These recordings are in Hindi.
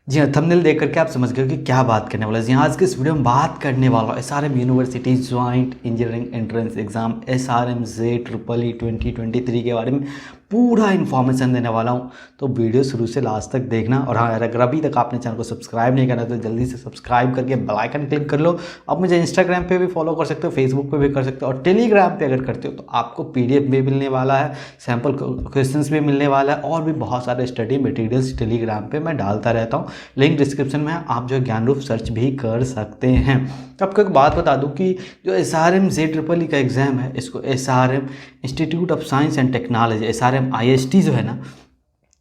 जी हाँ, थंबनेल देख करके आप समझ गए हो कि क्या बात करने वाला है। यहाँ आज के इस वीडियो में बात करने वाला हूँ SRM university joint engineering entrance exam SRM J triple E 2023 के बारे में पूरा इन्फॉर्मेशन देने वाला हूँ। तो वीडियो शुरू से लास्ट तक देखना। और हाँ यार, अगर अभी तक आपने चैनल को सब्सक्राइब नहीं करा तो जल्दी से सब्सक्राइब करके बेल आइकन क्लिक कर लो। आप मुझे इंस्टाग्राम पे भी फॉलो कर सकते हो, फेसबुक पे भी कर सकते हो, और टेलीग्राम पे अगर करते हो तो आपको पीडीएफ भी मिलने वाला है, सैम्पल क्वेश्चंस भी मिलने वाला है, और भी बहुत सारे स्टडी मटेरियल्स टेलीग्राम पे मैं डालता रहता हूँ। लिंक डिस्क्रिप्शन में है, आप जो ज्ञान रूप सर्च भी कर सकते हैं। आपको एक बात बता दूं कि जो एसआरएम जे ट्रिपल ई का एग्ज़ाम है, इसको SRM institute of science and technology SRM IST जो है ना,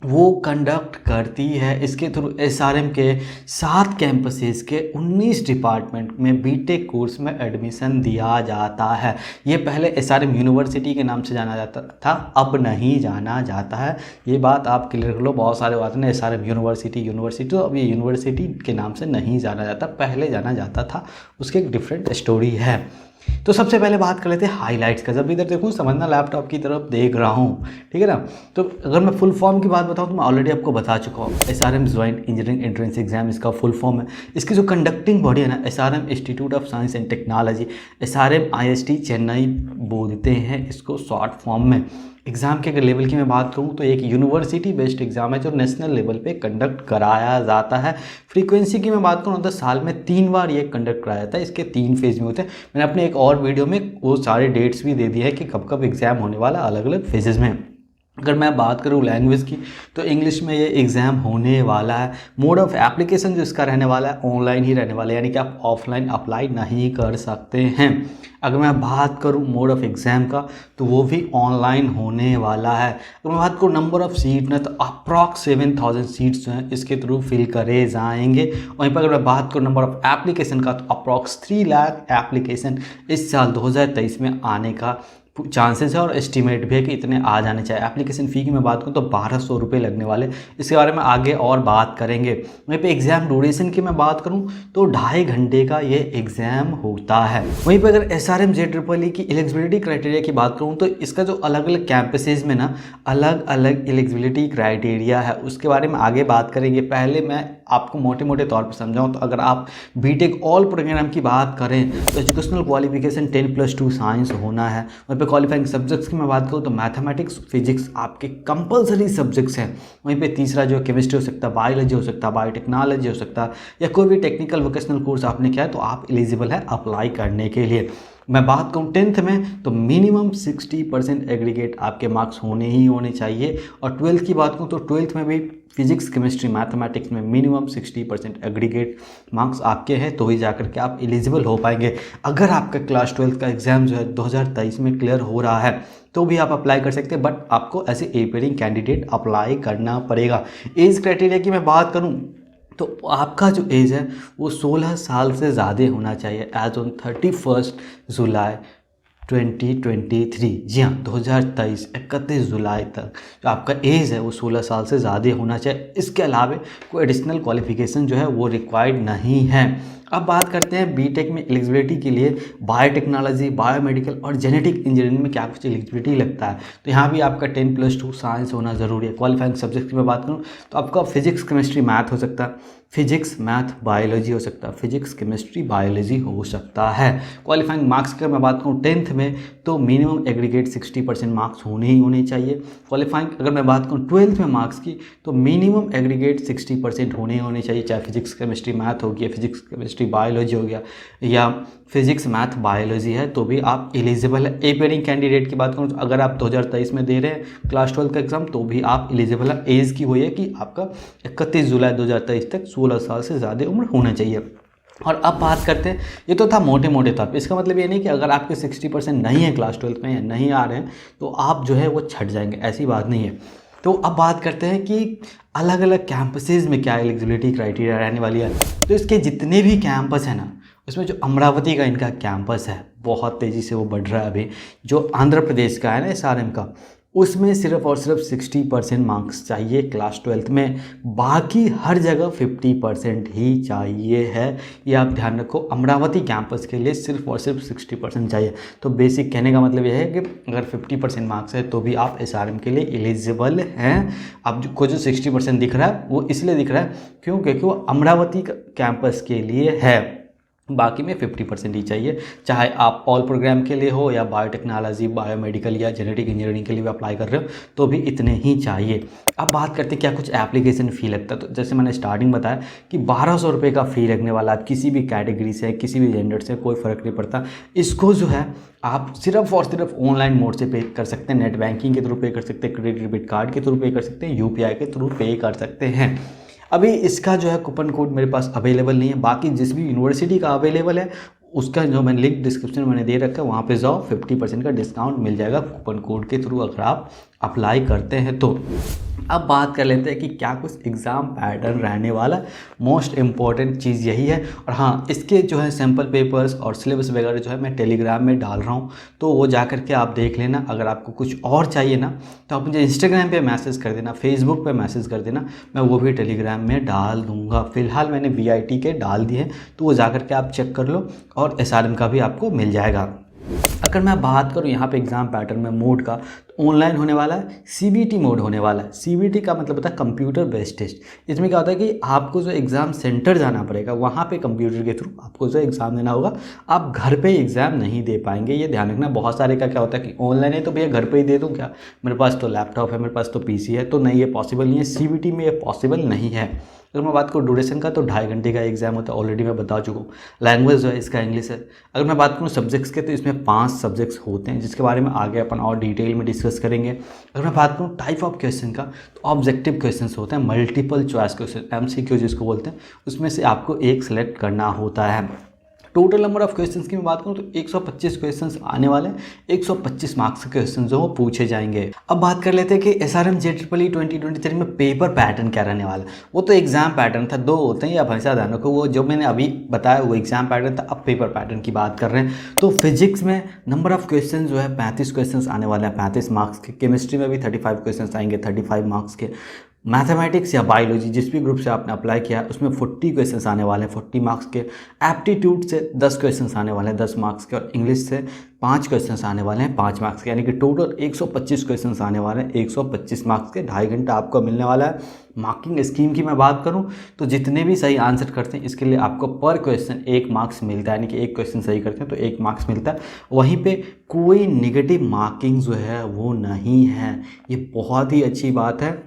वो कंडक्ट करती है। इसके थ्रू एसआरएम के 7 कैंपसेस के 19 डिपार्टमेंट में बीटेक कोर्स में एडमिशन दिया जाता है। ये पहले एसआरएम यूनिवर्सिटी के नाम से जाना जाता था, अब नहीं जाना जाता है। ये बात आप क्लियर कर लो। बहुत सारे बात ने एसआरएम यूनिवर्सिटी तो अब ये यूनिवर्सिटी के नाम से नहीं जाना जाता, पहले जाना जाता था। उसकी एक डिफरेंट स्टोरी है। तो सबसे पहले बात कर लेते हैं हाइलाइट्स का। जब इधर देखूँ समझना, लैपटॉप की तरफ देख रहा हूँ, ठीक है ना। तो अगर मैं फुल फॉर्म की बात बताऊँ तो मैं ऑलरेडी आपको बता चुका हूँ। SRM joint engineering entrance exam इसका फुल फॉर्म है। इसकी जो कंडक्टिंग बॉडी है ना, SRM institute of science and technology SRM IST Chennai बोलते हैं इसको शॉर्ट फॉर्म में। एग्ज़ाम के अगर लेवल की मैं बात करूँ तो एक यूनिवर्सिटी बेस्ड एग्ज़ाम है जो नेशनल लेवल पे कंडक्ट कराया जाता है। फ्रीक्वेंसी की मैं बात करूँ तो साल में 3 बार ये कंडक्ट कराया जाता है। इसके 3 फेज में होते हैं। मैंने अपने एक और वीडियो में वो सारे डेट्स भी दे दिए हैं कि कब कब एग्ज़ाम होने वाला, अलग अलग फेजेज़ में। अगर मैं बात करूँ लैंग्वेज की तो इंग्लिश में ये एग्ज़ाम होने वाला है। मोड ऑफ एप्लीकेशन जो इसका रहने वाला है ऑनलाइन ही रहने वाला है, यानी कि आप ऑफलाइन अप्लाई नहीं कर सकते हैं। अगर मैं बात करूँ मोड ऑफ एग्ज़ाम का तो वो भी ऑनलाइन होने वाला है। अगर मैं बात करूँ नंबर ऑफ़ सीट ना, तो अप्रॉक्स 7000 सीट्स जो हैं इसके थ्रू फिल करे जाएंगे। वहीं पर अगर मैं बात करूँ नंबर ऑफ़ एप्लीकेशन का तो अप्रॉक्स 3 लाख एप्लीकेशन इस साल 2023 में आने का चांसेस है, और एस्टिमेट भी है कि इतने आ जाने चाहिए। एप्लीकेशन फ़ी की मैं बात करूँ तो 1200 रुपये लगने वाले। इसके बारे में आगे और बात करेंगे। वहीं पे एग्ज़ाम ड्यूरेशन की मैं बात करूँ तो 2.5 घंटे का ये एग्ज़ाम होता है। वहीं पे अगर एसआरएम जे ट्रिपल ई की एलिजिबिलिटी क्राइटेरिया की बात करूँ तो इसका जो अलग अलग कैंपसेज में ना अलग अलग एलिजिबिलिटी क्राइटेरिया है, उसके बारे में आगे बात करेंगे। पहले मैं आपको मोटे मोटे तौर पर समझाऊँ तो अगर आप बीटेक ऑल प्रोग्राम की बात करें तो एजुकेशनल क्वालिफिकेशन 10+2 साइंस होना है। वहीं पे क्वालिफाइंग सब्जेक्ट्स की मैं बात करूँ तो मैथमेटिक्स फिजिक्स आपके कंपलसरी सब्जेक्ट्स हैं। वहीं पे तीसरा जो केमिस्ट्री हो सकता है, बायोलॉजी हो सकता है, बायोटेक्नोलॉजी हो सकता है, या कोई भी टेक्निकल वोकेशनल कोर्स आपने किया है तो आप एलिजिबल है अप्लाई करने के लिए। मैं बात करूँ 10th में तो मिनिमम 60% एग्रीगेट आपके मार्क्स होने ही होने चाहिए। और 12th की बात करूँ तो 12th में भी फिजिक्स केमिस्ट्री मैथमेटिक्स में मिनिमम 60% एग्रीगेट मार्क्स आपके हैं तो ही जाकर के आप एलिजिबल हो पाएंगे। अगर आपका क्लास 12th का एग्ज़ाम जो है 2023 में क्लियर हो रहा है तो भी आप अप्लाई कर सकते हैं, बट आपको as a paying candidate apply करना पड़ेगा। एज क्राइटेरिया की मैं बात करूँ तो आपका जो एज है वो 16 साल से ज़्यादा होना चाहिए एज ऑन 31 जुलाई 2023। जी हाँ, 2023 31 जुलाई तक जो आपका एज है वो 16 साल से ज़्यादा होना चाहिए। इसके अलावा कोई एडिशनल क्वालिफिकेशन जो है वो रिक्वायर्ड नहीं है। अब बात करते हैं बीटेक में एलिजिबिलिटी के लिए बायोटेक्नोलॉजी, बायोमेडिकल और जेनेटिक इंजीनियरिंग में क्या कुछ एलिजिबिलिटी लगता है। तो यहाँ भी आपका 10+2 साइंस होना ज़रूरी है। क्वालिफाइंग सब्जेक्ट की मैं बात करूँ तो आपका फिजिक्स केमिस्ट्री मैथ हो सकता है, फिजिक्स मैथ बायोलॉजी हो सकता है, फिजिक्स केमिस्ट्री बायोलॉजी हो सकता है। क्वालिफाइंग मार्क्स की मैं बात करूँ 10th में तो मिनिमम एग्रीगेट 60% मार्क्स होने ही होने चाहिए। क्वालिफाइंग अगर मैं बात करूँ 12th में मार्क्स की तो मिनिमम एग्रीगेट 60% होने ही होने चाहिए, चाहे फिजिक्स केमिस्ट्री मैथ हो गया, फिजिक्स केमिस्ट्री बायोलॉजी हो गया, या फिजिक्स मैथ बायोलॉजी है तो भी आप एलिजिबल है। ए पेयरिंग कैंडिडेट की बात करूँ तो अगर आप 2023 में दे रहे हैं क्लास 12 का एग्जाम तो भी आप एलिजिबल है। एज की हुई है कि आपका 31 जुलाई 2023 तक 16 साल से ज़्यादा उम्र होना चाहिए। और अब बात करते हैं, ये तो था मोटे मोटे तौर पे। इसका मतलब ये नहीं कि अगर आपके 60% नहीं है क्लास 12 में या नहीं आ रहे हैं तो आप जो है वो छट जाएंगे, ऐसी बात नहीं है। तो अब बात करते हैं कि अलग अलग कैंपसेज में क्या एलिजिबिलिटी क्राइटेरिया रहने वाली है। तो इसके जितने भी कैंपस हैं ना, उसमें जो अमरावती का इनका कैंपस है बहुत तेज़ी से वो बढ़ रहा है। अभी जो आंध्र प्रदेश का है ना एसआरएम का, उसमें सिर्फ और सिर्फ 60% मार्क्स चाहिए क्लास 12th में, बाकी हर जगह 50% ही चाहिए है। ये आप ध्यान रखो, अमरावती कैंपस के लिए सिर्फ और सिर्फ 60% चाहिए। तो बेसिक कहने का मतलब यह है कि अगर 50% मार्क्स है तो भी आप SRM के लिए एलिजिबल हैं। अब को जो 60% दिख रहा है वो इसलिए दिख रहा है क्योंकि वो अमरावती कैंपस के लिए है, बाकी में 50% ही चाहिए। चाहे आप ऑल प्रोग्राम के लिए हो या बायोटेक्नोलॉजी, बायोमेडिकल या जेनेटिक इंजीनियरिंग के लिए भी अप्लाई कर रहे हो तो भी इतने ही चाहिए। अब बात करते हैं क्या कुछ एप्लीकेशन फ़ी लगता है। तो जैसे मैंने स्टार्टिंग बताया कि 1200 रुपये का फ़ी लगने वाला है। किसी भी कैटेगरी से, किसी भी जेंडर से कोई फ़र्क नहीं पड़ता। इसको जो है आप सिर्फ और सिर्फ ऑनलाइन मोड से पे कर सकते हैं, नेट बैंकिंग के थ्रू पे कर सकते हैं, क्रेडिट डेबिट कार्ड के थ्रू पे कर सकते हैं, UPI के थ्रू पे कर सकते हैं। अभी इसका जो है कूपन कोड मेरे पास अवेलेबल नहीं है, बाकी जिस भी यूनिवर्सिटी का अवेलेबल है उसका जो मैंने लिंक डिस्क्रिप्शन में मैंने दे रखा है वहाँ पे जाओ, 50% का डिस्काउंट मिल जाएगा कूपन कोड के थ्रू अगर आप अप्लाई करते हैं तो। अब बात कर लेते हैं कि क्या कुछ एग्ज़ाम पैटर्न रहने वाला। मोस्ट इम्पॉर्टेंट चीज़ यही है। और हाँ, इसके जो है सैम्पल पेपर्स और सिलेबस वगैरह जो है मैं टेलीग्राम में डाल रहा हूँ, तो वो जा करके आप देख लेना। अगर आपको कुछ और चाहिए ना तो आप मुझे इंस्टाग्राम पे मैसेज कर देना, फेसबुक पे मैसेज कर देना, मैं वो भी टेलीग्राम में डाल दूँगा। फ़िलहाल मैंने VIT के डाल दिए हैं, तो वो जा करके आप चेक कर लो और SRM का भी आपको मिल जाएगा। अगर मैं बात करूँ यहाँ पे एग्ज़ाम पैटर्न में मोड का, तो ऑनलाइन होने वाला है, CBT मोड होने वाला है। CBT का मतलब होता है कंप्यूटर बेस्ड टेस्ट। इसमें क्या होता है कि आपको जो एग्ज़ाम सेंटर जाना पड़ेगा, वहाँ पे कंप्यूटर के थ्रू आपको जो एग्ज़ाम देना होगा। आप घर पे एग्ज़ाम नहीं दे पाएंगे, ये ध्यान रखना। बहुत सारे का क्या होता है कि ऑनलाइन है तो भैया घर पर ही दे दूँ क्या, मेरे पास तो लैपटॉप है, मेरे पास तो PC है। तो नहीं, ये पॉसिबल नहीं है, CBT में ये पॉसिबल नहीं है। अगर मैं बात करूँ ड्यूरेशन का, तो 2.5 घंटे का एग्जाम होता है, ऑलरेडी मैं बता चुका हूँ। लैंग्वेज जो है इसका इंग्लिश है। अगर मैं बात करूँ सब्जेक्ट्स के, तो इसमें 5 सब्जेक्ट्स होते हैं जिसके बारे में आगे अपन और डिटेल में डिस्कस करेंगे। अगर मैं बात करूँ टाइप ऑफ क्वेश्चन का, तो ऑब्जेक्टिव क्वेश्चंस होते हैं, मल्टीपल चॉइस क्वेश्चन, MCQ जिसको बोलते हैं, उसमें से आपको एक सेलेक्ट करना होता है। टोटल नंबर ऑफ क्वेश्चंस की मैं बात करूँ तो 125 क्वेश्चंस आने वाले हैं। 125 मार्क्स के क्वेश्चन जो वो पूछे जाएंगे। अब बात कर लेते हैं कि SRM JEE 2023 में पेपर पैटर्न क्या रहने वाला है। वो तो एग्जाम पैटर्न था, 2 होते हैं, या हमेशा ध्यान रखो, वो जो मैंने अभी बताया वो एग्जाम पैटर्न था। अब पेपर पैटर्न की बात कर रहे हैं, तो फिजिक्स में नंबर ऑफ क्वेश्चन जो है 35 क्वेश्चन आने वाले हैं, 35 मार्क्स के। केमिस्ट्री में भी 35 क्वेश्चन आएंगे, 35 मार्क्स के। मैथमेटिक्स या बायोलॉजी जिस भी ग्रुप से आपने अप्लाई किया उसमें 40 क्वेश्चंस आने वाले हैं, 40 मार्क्स के। एप्टीट्यूड से 10 क्वेश्चंस आने वाले हैं, 10 मार्क्स के। और इंग्लिश से 5 क्वेश्चंस आने वाले हैं, 5 मार्क्स के। यानी कि टोटल 125 क्वेश्चंस आने वाले हैं, 125 मार्क्स के। 2.5 घंटा आपको मिलने वाला है। मार्किंग स्कीम की मैं बात करूं तो जितने भी सही आंसर करते हैं इसके लिए आपको पर क्वेश्चन 1 मार्क्स मिलता है। यानी कि 1 क्वेश्चन सही करते हैं तो 1 मार्क्स मिलता है। वहीं पे कोई नेगेटिव मार्किंग जो है वो नहीं है, ये बहुत ही अच्छी बात है।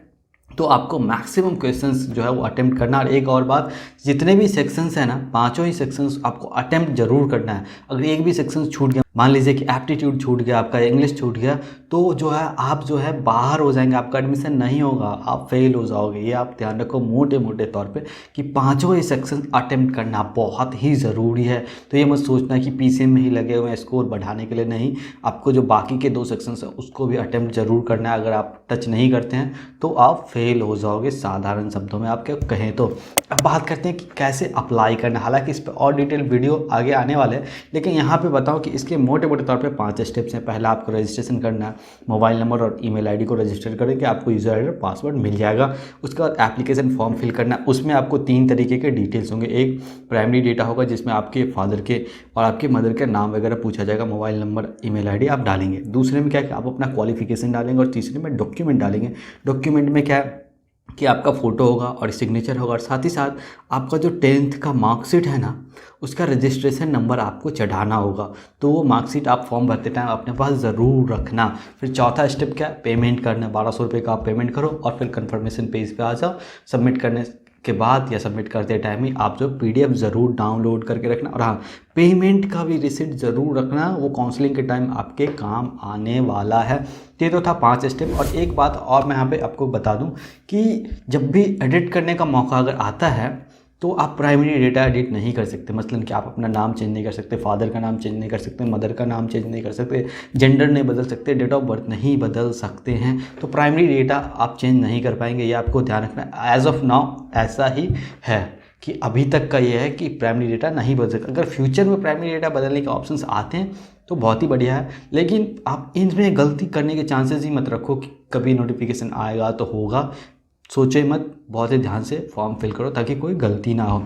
तो आपको मैक्सिमम क्वेश्चंस जो है वो अटेम्प्ट करना। और एक और बात, जितने भी सेक्शंस हैं ना, 5 ही सेक्शंस आपको अटेम्प्ट जरूर करना है। अगर एक भी सेक्शन छूट गया, मान लीजिए कि एप्टीट्यूड छूट गया, आपका इंग्लिश छूट गया, तो जो है आप जो है बाहर हो जाएंगे, आपका एडमिशन नहीं होगा, आप फेल हो जाओगे। ये आप ध्यान रखो मोटे मोटे तौर पे कि 5 ही सेक्शन अटेम्प्ट करना बहुत ही ज़रूरी है। तो ये मत सोचना कि PCM में ही लगे हुए हैं स्कोर बढ़ाने के लिए, नहीं, आपको जो बाकी के 2 सेक्शंस हैं उसको भी अटेम्प्ट जरूर करना है। अगर आप टच नहीं करते हैं तो आप फेल हो जाओगे, साधारण शब्दों में आपके कहें तो। अब बात करते हैं कि कैसे अप्लाई करना। हालांकि इस पर और डिटेल वीडियो आगे आने वाले हैं, लेकिन यहाँ पे बताऊँ कि इसके मोटे मोटे तौर पे 5 स्टेप्स हैं। पहला आपको रजिस्ट्रेशन करना है, मोबाइल नंबर और ईमेल आईडी को रजिस्टर करके आपको यूज़र आईडी और पासवर्ड मिल जाएगा। उसके बाद एप्लीकेशन फॉर्म फिल करना है। उसमें आपको 3 तरीके के डिटेल्स होंगे। एक प्राइमरी डेटा होगा जिसमें आपके फादर के और आपके मदर के नाम वगैरह पूछा जाएगा, मोबाइल नंबर, ईमेल आईडी आप डालेंगे। दूसरे में क्या है कि आप अपना क्वालिफिकेशन डालेंगे और तीसरे में डॉक्यूमेंट डालेंगे। डॉक्यूमेंट में क्या है कि आपका फ़ोटो होगा और सिग्नेचर होगा, और साथ ही साथ आपका जो 10th का मार्कशीट है ना, उसका रजिस्ट्रेशन नंबर आपको चढ़ाना होगा। तो वो मार्कशीट आप फॉर्म भरते टाइम अपने पास ज़रूर रखना। फिर चौथा स्टेप क्या है, पेमेंट करना है। 1200 रुपये का आप पेमेंट करो और फिर कन्फर्मेशन पेज पे आ जाओ। सबमिट करने के बाद या सबमिट करते टाइम ही आप जो PDF ज़रूर डाउनलोड करके रखना। और हाँ, पेमेंट का भी रिसिप्ट ज़रूर रखना, वो काउंसलिंग के टाइम आपके काम आने वाला है। ये तो था 5 स्टेप। और एक बात और मैं यहाँ पे आपको बता दूँ कि जब भी एडिट करने का मौका अगर आता है तो आप प्राइमरी डेटा एडिट नहीं कर सकते। मसलन कि आप अपना नाम चेंज नहीं कर सकते, फादर का नाम चेंज नहीं कर सकते, मदर का नाम चेंज नहीं कर सकते, जेंडर नहीं बदल सकते, डेट ऑफ बर्थ नहीं बदल सकते हैं। तो प्राइमरी डेटा आप चेंज नहीं कर पाएंगे, ये आपको ध्यान रखना। एज ऑफ नाउ ऐसा ही है कि अभी तक का ये है कि प्राइमरी डेटा नहीं बदल सकता। अगर फ्यूचर में प्राइमरी डेटा बदलने के ऑप्शंस आते हैं तो बहुत ही बढ़िया है। लेकिन आप इनमें गलती करने के चांसेस ही मत रखो कि कभी नोटिफिकेशन आएगा तो होगा, सोचो ही मत, बहुत ही ध्यान से फॉर्म फिल करो ताकि कोई गलती ना हो।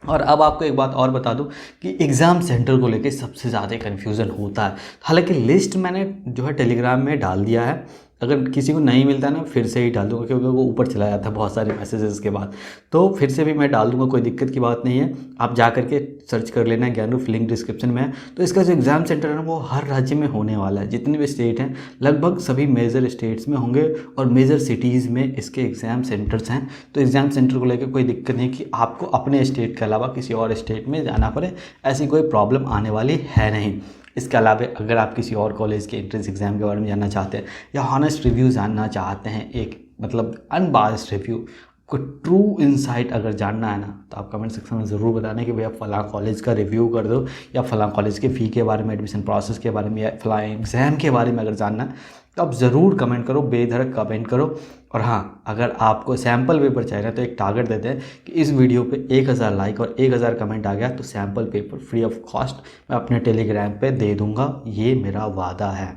और अब आपको एक बात और बता दूं कि एग्ज़ाम सेंटर को लेके सबसे ज़्यादा कन्फ्यूज़न होता है। हालांकि लिस्ट मैंने जो है टेलीग्राम में डाल दिया है, अगर किसी को नहीं मिलता ना फिर से ही डाल दूंगा, क्योंकि वो ऊपर चला जाता है बहुत सारे मैसेजेस के बाद, तो फिर से भी मैं डाल दूंगा, कोई दिक्कत की बात नहीं है। आप जा करके सर्च कर लेना, ज्ञानरूप लिंक डिस्क्रिप्शन में है। तो इसका जो एग्ज़ाम सेंटर है ना वो हर राज्य में होने वाला है, जितने भी स्टेट हैं लगभग सभी मेजर स्टेट्स में होंगे और मेजर सिटीज़ में इसके एग्ज़ाम सेंटर्स हैं। तो एग्ज़ाम सेंटर को लेकर कोई दिक्कत नहीं कि आपको अपने स्टेट के अलावा किसी और स्टेट में जाना पड़े, ऐसी कोई प्रॉब्लम आने वाली है नहीं। इसके अलावा अगर आप किसी और कॉलेज के एंट्रेंस एग्ज़ाम के बारे में जानना चाहते हैं या हॉनेस्ट रिव्यू जानना चाहते हैं, एक मतलब अनबायस्ड रिव्यू, को ट्रू इनसाइट अगर जानना है ना, तो आप कमेंट सेक्शन में ज़रूर बताना कि भैया फ़लाँ कॉलेज का रिव्यू कर दो, या फ़लाँ कॉलेज के फ़ी के बारे में, एडमिशन प्रोसेस के बारे में, या फ़लाँ एग्ज़ाम के बारे में अगर जानना है तो आप ज़रूर कमेंट करो, बेधड़क कमेंट करो। और हाँ, अगर आपको सैम्पल पेपर चाहिए तो एक टारगेट देते हैं कि इस वीडियो पे 1000 लाइक और 1000 कमेंट आ गया तो sample paper free of cost मैं अपने टेलीग्राम पे दे दूँगा, ये मेरा वादा है।